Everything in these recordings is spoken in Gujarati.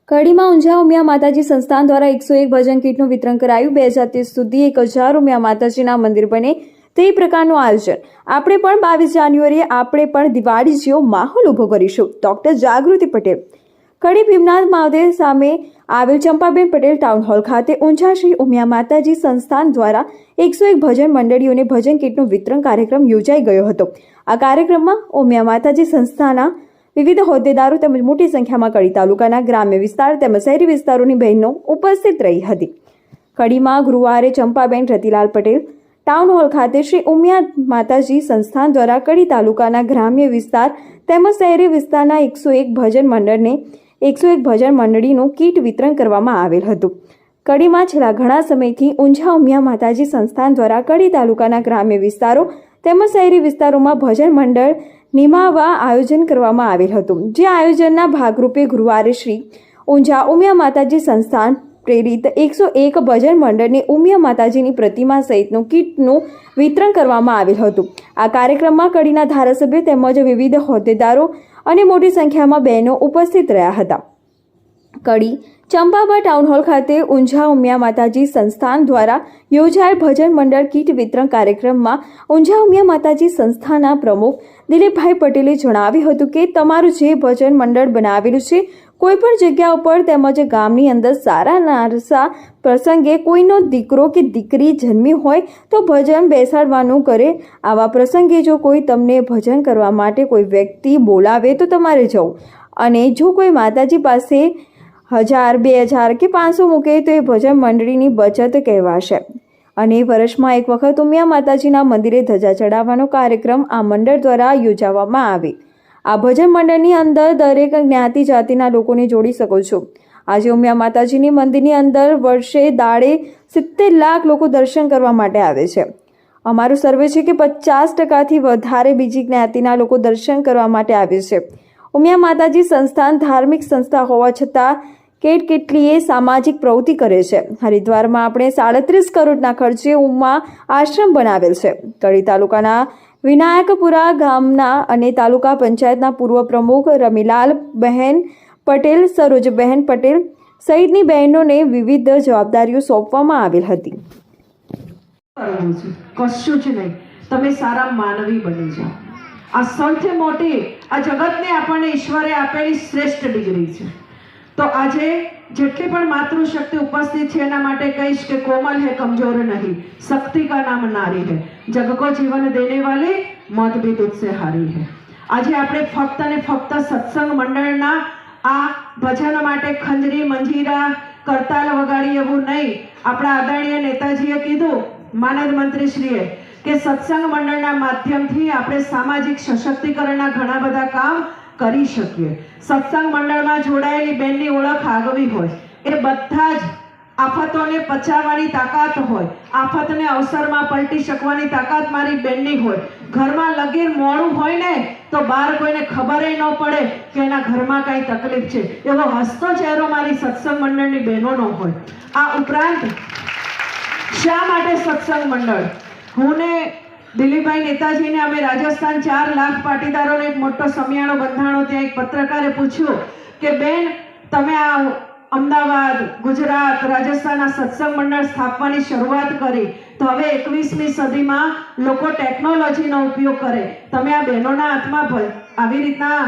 કડીમાં ઊંઝા ઉમિયા માતાજી સંસ્થાન દ્વારા 101 ભજન કીટનું વિતરણ કરાયું। 2030 સુધી 1000 ઉમિયા માતાજીના મંદિર બને તે પ્રકારનું આયોજન। આપણે પણ 22 જાન્યુઆરીએ આપણે પણ દિવાળી જેવો માહોલ ઊભો કરીશું। ડોક્ટર જાગૃતિ પટેલ, કડી ભીમનાથ મહાદેવ સામે આવેલ ચંપાબેન પટેલ ટાઉન હોલ ખાતે ઊંઝા શ્રી ઉમિયા માતાજી સંસ્થાન દ્વારા 101 ભજન મંડળીઓને ભજન કીટનું વિતરણ કાર્યક્રમ યોજાઈ ગયો હતો। આ કાર્યક્રમમાં ઉમિયા માતાજી સંસ્થાના વિવિધ હોદ્દેદારો તેમજ મોટી સંખ્યામાં કડી તાલુકાના ગ્રામ્ય વિસ્તાર તેમજ શહેરી વિસ્તારોની બહેનો ઉપસ્થિત રહી હતી। કડીમાં ગુરુવારે ચંપાબેન રતિલાલ પટેલ ટાઉન હોલ ખાતે શ્રી ઉમિયા માતાજી સંસ્થાન દ્વારા કડી તાલુકાના ગ્રામ્ય વિસ્તાર તેમજ શહેરી વિસ્તારના 101 ભજન મંડળને 101 ભજન મંડળીનું કીટ વિતરણ કરવામાં આવેલ હતું। કડીમાં છેલ્લા ઘણા સમયથી ઊંઝા ઉમિયા માતાજી સંસ્થાન દ્વારા કડી તાલુકાના ગ્રામ્ય વિસ્તારો તેમજ શહેરી વિસ્તારોમાં ભજન મંડળ નિમાવવા આયોજન કરવામાં આવેલ હતું। જે આયોજનના ભાગરૂપે ગુરુવારે શ્રી ઊંઝા ઉમિયા માતાજી સંસ્થાન પ્રેરિત 101 ભજન મંડળને ઉમિયા માતાજીની પ્રતિમા સહિતનું કીટનું વિતરણ કરવામાં આવેલ હતું। આ કાર્યક્રમમાં કડીના ધારાસભ્ય તેમજ વિવિધ હોદ્દેદારો અને મોટી સંખ્યામાં બહેનો ઉપસ્થિત રહ્યા હતા। કડી ચંપાબા ટાઉન હોલ ખાતે ઊંઝા ઉમિયા માતાજી સંસ્થાન દ્વારા યોજાયેલ ભજન મંડળ કીટ વિતરણ કાર્યક્રમમાં ઊંઝા ઉમિયા માતાજી સંસ્થાના પ્રમુખ દિલીપભાઈ પટેલે જણાવ્યું હતું કે તમારું જે ભજન મંડળ બનાવેલું છે, કોઈપણ જગ્યા ઉપર તેમજ ગામની અંદર સારા નારસા પ્રસંગે કોઈનો દીકરો કે દીકરી જન્મી હોય તો ભજન બેસાડવાનું કરે। આવા પ્રસંગે જો કોઈ તમને ભજન કરવા માટે કોઈ વ્યક્તિ બોલાવે તો તમારે જવું, અને જો કોઈ માતાજી પાસે 1000, 2000 કે 500 મૂકે તો એ ભજન મંડળીની બચત કહેવાશે। અને વર્ષમાં એક વખત ઉમિયા માતાજીના મંદિરે ધજા ચડાવવાનો કાર્યક્રમ આ મંડળ દ્વારા યોજવામાં આવે। આ ભજન મંડળની અંદર દરેક જ્ઞાતિ જાતિના લોકોને જોડી શકો છો। આજે ઉમિયા માતાજીની મંદિરની અંદર વર્ષે દાડે 70 લાખ લોકો દર્શન કરવા માટે આવે છે। અમારો સર્વે છે કે 50%થી વધારે બીજી જ્ઞાતિના લોકો દર્શન કરવા માટે આવે છે। ઉમિયા માતાજી સંસ્થાન ધાર્મિક સંસ્થા હોવા છતાં કેટલીય સામાજિક પ્રવૃત્તિ કરે છે। હરિદ્વારમાં આપણે 37 કરોડના ખર્ચે ઉમા આશ્રમ બનાવેલ છે। કડી તાલુકાના વિનાયકપુરા ગામના અને તાલુકા પંચાયતના પૂર્વ પ્રમુખ રમીલાલ બહેન પટેલ, સરોજબહેન પટેલ સહિતની બહેનોને વિવિધ જવાબદારીઓ સોંપવામાં આવેલ હતી। કશું જ નહીં, તમે સારા માનવી બની જાઓ। આ સૌથી મોટી આ જગતને આપણને ઈશ્વરે આપેલી શ્રેષ્ઠ ડિગ્રી છે। તો આજે જેટલી પણ માતૃશક્તિ ઉપસ્થિત છે એના માટે કહીશ કે કોમલ है कमजोर नहीं, शक्ति का नाम नारी है, जग को जीवन देने वाली मौत भी तुझसे हारी है। આજે આપણે ફક્ત ને ફક્ત સત્સંગ મંડળના આ ભજન માટે ખંજરી મંજીરા કરતાલ વગાડી એવું નહીં। આપણા આદરણીય નેતાજીએ કીધું, માનદ મંત્રીશ્રીએ, કે સત્સંગ મંડળના માધ્યમથી આપણે સામાજિક સશક્તિકરણના ઘણા બધા કામ કરી શકીએ। સત્સંગ મંડળમાં જોડાયેલી બેનની ઓળખ આગવી હોય, એ બધા જ આફતોને પચાવવાની તાકાત હોય, આફતને અવસરમાં પલટી શકવાની તાકાત મારી બેનની હોય। ઘરમાં લગીર મોડું હોય ને તો બહાર કોઈને ખબર ન પડે કે એના ઘરમાં કઈ તકલીફ છે, એવો હસતો ચહેરો મારી સત્સંગ મંડળની બહેનોનો હોય। આ ઉપરાંત શા માટે સત્સંગ મંડળ? હું ને દિલીપભાઈ નેતાજીને અમે રાજસ્થાન 4 લાખ પાટીદારોને એક મોટો સમિયાણો બંધાણો। ત્યાં એક પત્રકારે પૂછ્યું કે બેન, તમે આ અમદાવાદ, ગુજરાત, રાજસ્થાનના સત્સંગ મંડળ સ્થાપવાની શરૂઆત કરી, તો હવે 21મી સદીમાં લોકો ટેકનોલોજીનો ઉપયોગ કરે, તમે આ બહેનોના હાથમાં આવી રીતના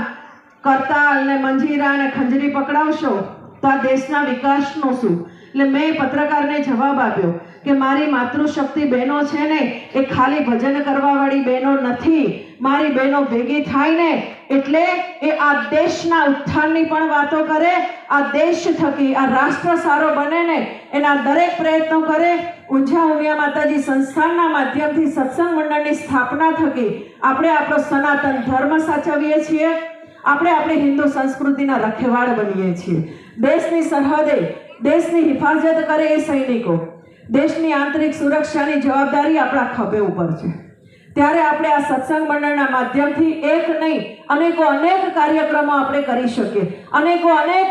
કરતાલ ને મંજીરા ને ખંજરી પકડાવશો તો આ દેશના વિકાસનો શું? એટલે મેં પત્રકારને જવાબ આપ્યો કે મારી માતૃશક્તિ બહેનો છે ને એ ખાલી ભજન કરવાવાળી બહેનો નથી। મારી બહેનો ભેગી થાય ને એટલે એ આ દેશના ઉત્થાનની પણ વાતો કરે, આ દેશ થકી આ રાષ્ટ્ર સારો બને ને એના દરેક પ્રયત્નો કરે। ઊંઝા ઉમિયા માતાજી સંસ્થાનના માધ્યમથી સત્સંગ મંડળની સ્થાપના થકી આપણે આપણો સનાતન ધર્મ સાચવીએ છીએ, આપણે આપણી હિન્દુ સંસ્કૃતિના રખેવાળ બનીએ છીએ। દેશની સરહદે દેશની હિફાજત કરે એ સૈનિકો, દેશની આંતરિક સુરક્ષાની જવાબદારી આપણા ખભે ઉપર છે। ત્યારે આપણે આ સત્સંગ મંડળના માધ્યમથી એક નહીં અનેક કાર્યક્રમો આપણે કરી શકીએ, અનેક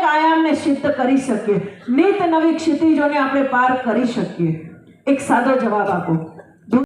આયામને સિદ્ધ કરી શકીએ, નિત નવી ક્ષિતિજોને આપણે પાર કરી શકીએ। એક સાદો જવાબ આપો,